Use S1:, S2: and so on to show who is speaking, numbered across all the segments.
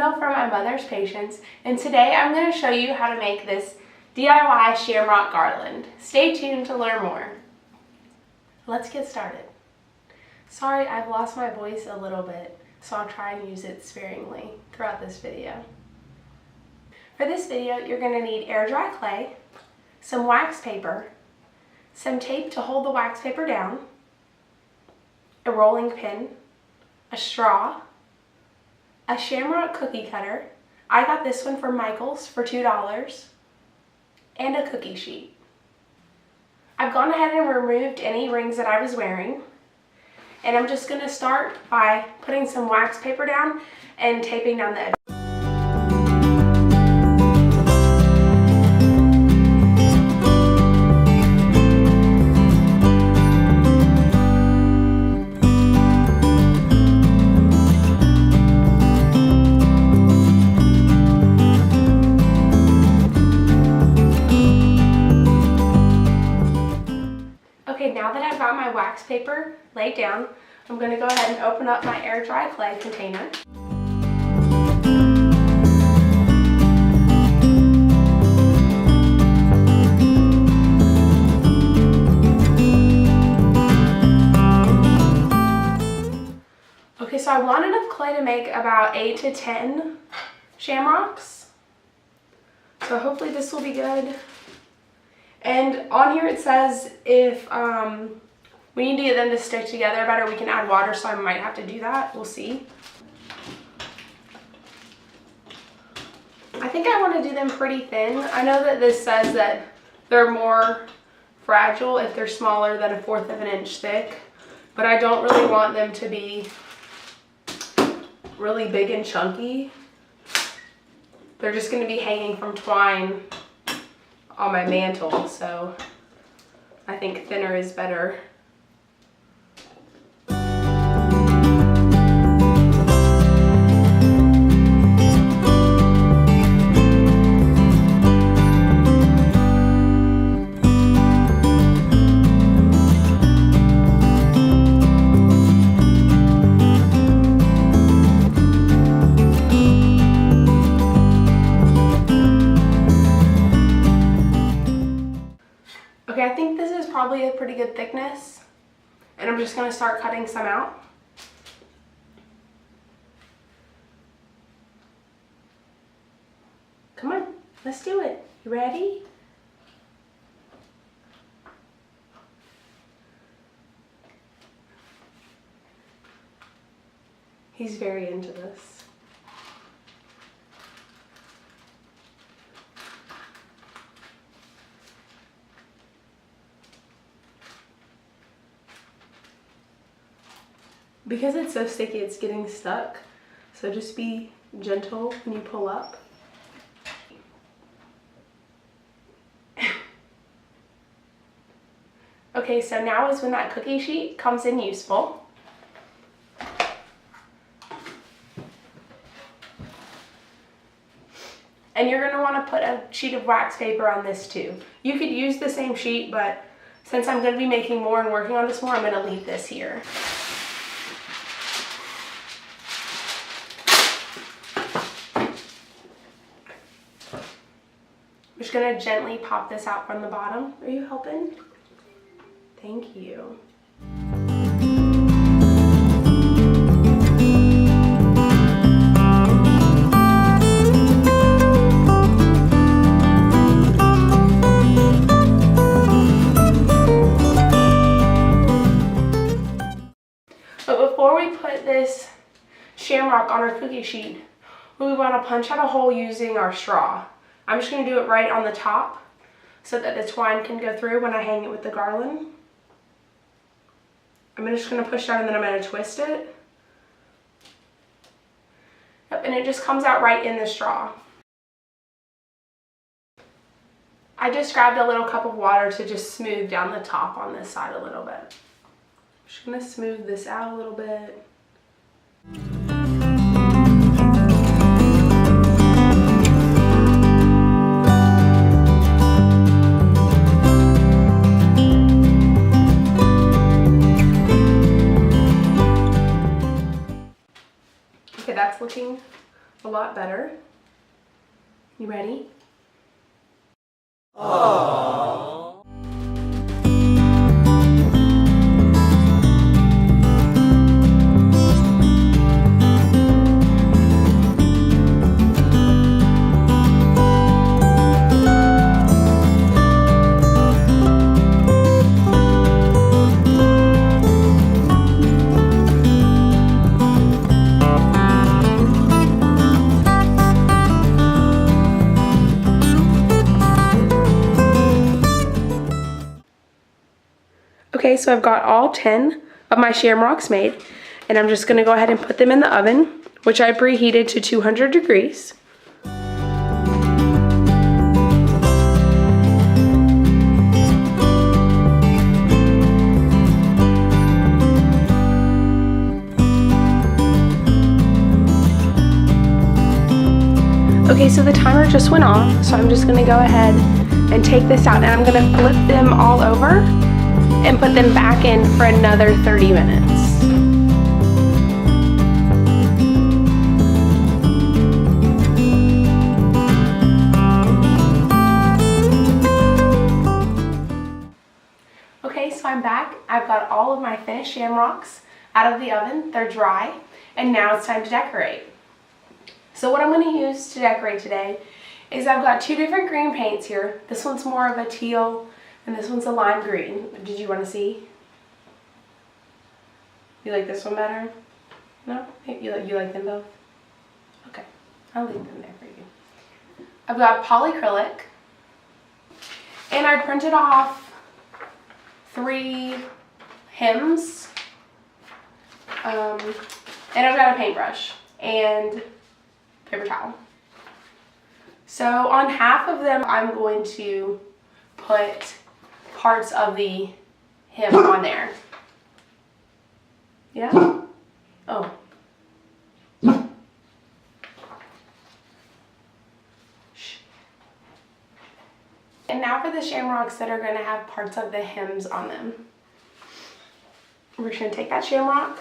S1: Hello from my mother's patients, and today I'm going to show you how to make this DIY Shamrock Garland. Stay tuned to learn more. Let's get started. Sorry, I've lost my voice a little bit, so I'll try and use it sparingly throughout this video. For this video, you're going to need air dry clay, some wax paper, some tape to hold the wax paper down, a rolling pin, a straw, a Shamrock cookie cutter. I got this one from Michael's for $2, and a cookie sheet. I've gone ahead and removed any rings that I was wearing, and I'm just going to start by putting some wax paper down and taping down the edge. Okay, now that I've got my wax paper laid down, I'm going to go ahead and open up my air dry clay container. Okay, so I want enough clay to make about 8 to 10 shamrocks. So hopefully this will be good. And on here it says if we need to get them to stick together better, we can add water, so I might have to do that. We'll see. I think I want to do them pretty thin. I know that this says that they're more fragile if they're smaller than 1/4 of an inch thick, but I don't really want them to be really big and chunky. They're just going to be hanging from twine on my mantle, so I think thinner is better. Okay, I think this is probably a pretty good thickness, and I'm just going to start cutting some out. Come on, let's do it. You ready? He's very into this. Because it's so sticky, it's getting stuck. So just be gentle when you pull up. Okay, so now is when that cookie sheet comes in useful. And you're going to want to put a sheet of wax paper on this too. You could use the same sheet, but since I'm going to be making more and working on this more, I'm going to leave this here. I'm just going to gently pop this out from the bottom. Are you helping? Thank you. But before we put this shamrock on our cookie sheet, we want to punch out a hole using our straw. I'm just going to do it right on the top so that the twine can go through when I hang it with the garland. I'm just going to push down and then I'm going to twist it. Yep, and it just comes out right in the straw. I just grabbed a little cup of water to just smooth down the top on this side a little bit. I'm just going to smooth this out a little bit. looking a lot better. You ready? Okay, so I've got all 10 of my shamrocks made, and I'm just gonna go ahead and put them in the oven, which I preheated to 200 degrees. Okay, so the timer just went off, so I'm just gonna go ahead and take this out, and I'm gonna flip them all over and put them back in for another 30 minutes. Okay, so I'm back. I've got all of my finished shamrocks out of the oven. They're dry, and now it's time to decorate. So what I'm going to use to decorate today is I've got two different green paints here. This one's more of a teal, and this one's a lime green. Did you want to see? You like this one better? No? You like them both? Okay, I'll leave them there for you. I've got Polycrylic, and I printed off 3 hems, and I've got a paintbrush and paper towel. So on half of them, I'm going to put parts of the hem on there. Yeah? Oh. Shh. And now for the shamrocks that are going to have parts of the hems on them. We're just going to take that shamrock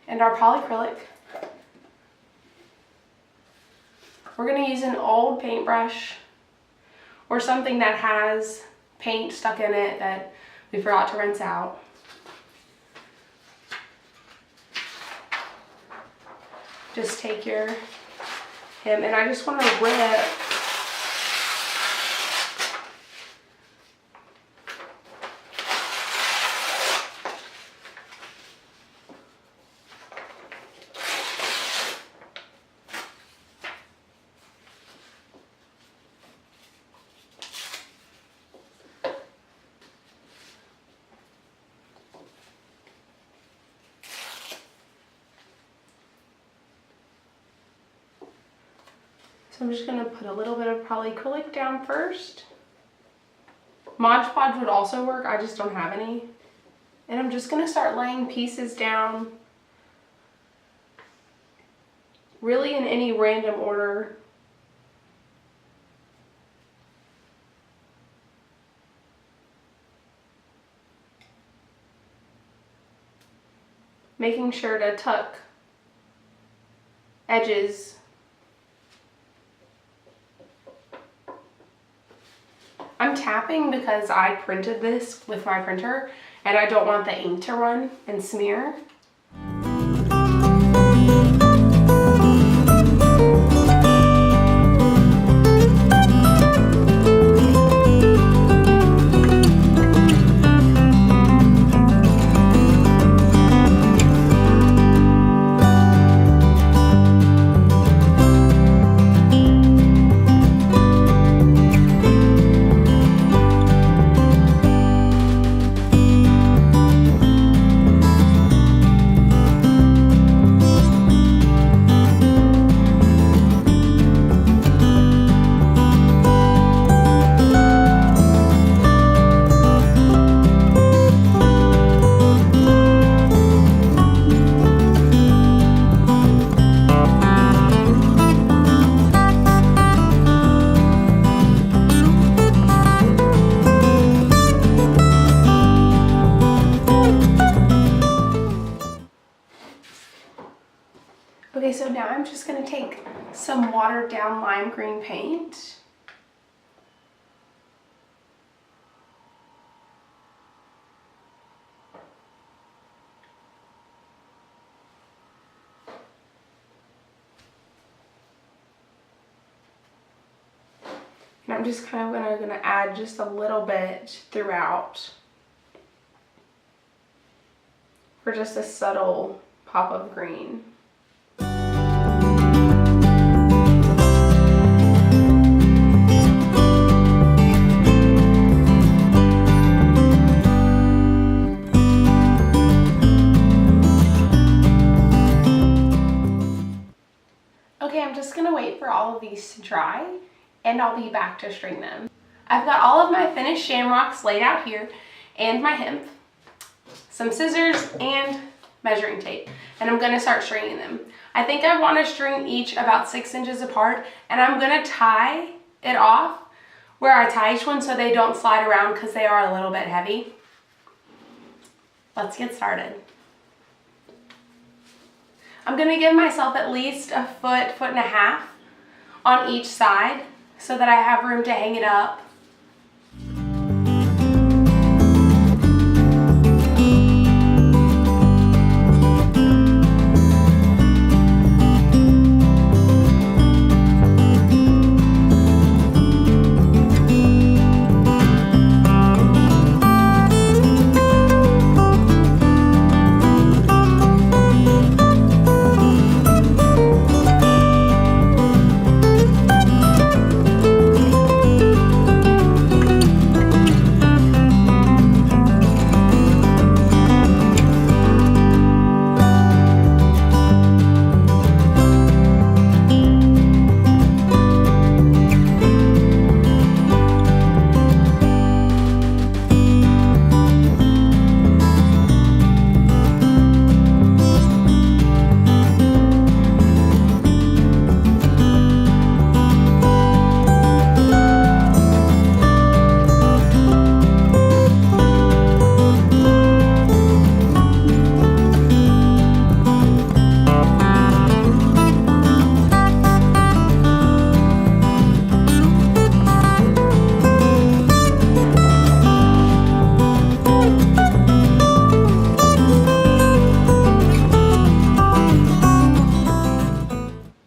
S1: and our polycrylic. We're going to use an old paintbrush or something that has paint stuck in it that we forgot to rinse out. Just take your hem, and I just want to rip So I'm just going to put a little bit of polycrylic down first. Mod Podge would also work, I just don't have any. And I'm just going to start laying pieces down, really in any random order. Making sure to tuck edges. I'm tapping because I printed this with my printer and I don't want the ink to run and smear. some watered down lime green paint. And I'm just kind of gonna add just a little bit throughout for just a subtle pop of green. Okay, I'm just gonna wait for all of these to dry and I'll be back to string them. I've got all of my finished shamrocks laid out here and my hemp, some scissors and measuring tape, and I'm gonna start stringing them. I think I wanna string each about 6 inches apart, and I'm gonna tie it off where I tie each one so they don't slide around because they are a little bit heavy. Let's get started. I'm gonna give myself at least a foot, foot and a half on each side so that I have room to hang it up.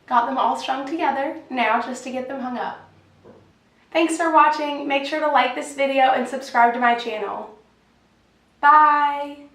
S1: Got them all strung together. Now just to get them hung up. Thanks for watching. Make sure to like this video and subscribe to my channel. Bye!